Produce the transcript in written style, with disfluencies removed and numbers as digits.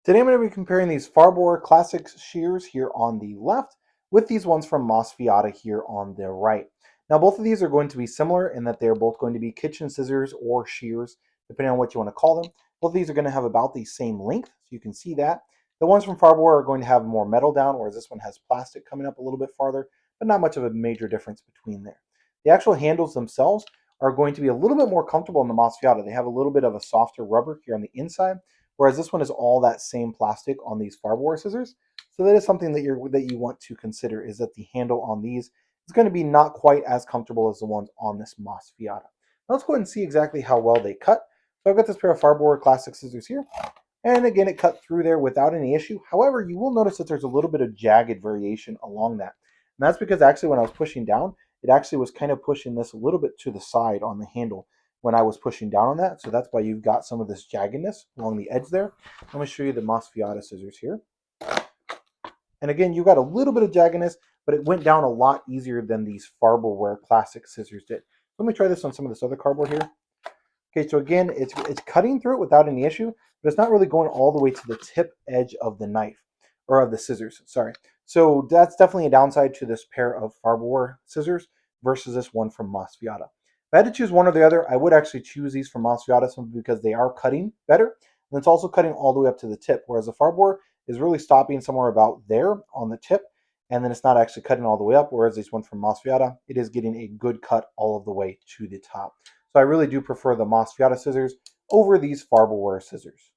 Today I'm going to be comparing these Farberware Classic shears here on the left with these ones from Mosfiata here on the right. Now both of these are going to be similar in that they're both going to be kitchen scissors or shears, depending on what you want to call them. Both of these are going to have about the same length, so you can see that. The ones from Farberware are going to have more metal down, whereas this one has plastic coming up a little bit farther, but not much of a major difference between there. The actual handles themselves are going to be a little bit more comfortable in the Mosfiata. They have a little bit of a softer rubber here on the inside, whereas this one is all that same plastic on these Farberware scissors. So that is something that you want to consider, is that the handle on these is going to be not quite as comfortable as the ones on this Mosfiata. Now let's go ahead and see exactly how well they cut. So I've got this pair of Farberware Classic scissors here, and again it cut through there without any issue. However, you will notice that there's a little bit of jagged variation along that. And that's because actually when I was pushing down, it actually was kind of pushing this a little bit to the side on the handle when I was pushing down on that. So that's why you've got some of this jaggedness along the edge there. I'm going to show you the Mosfiata scissors here. And again, you got a little bit of jaggedness, but it went down a lot easier than these Farberware Classic scissors did. Let me try this on some of this other cardboard here. Okay, so again, it's cutting through it without any issue, but it's not really going all the way to the tip edge of the knife, or of the scissors, sorry. So that's definitely a downside to this pair of Farberware scissors versus this one from Mosfiata. If I had to choose one or the other, I would actually choose these from Mosfiata simply because they are cutting better, and it's also cutting all the way up to the tip, whereas the Farberware is really stopping somewhere about there on the tip, and then it's not actually cutting all the way up, whereas this one from Mosfiata, it is getting a good cut all of the way to the top. So I really do prefer the Mosfiata scissors over these Farberware scissors.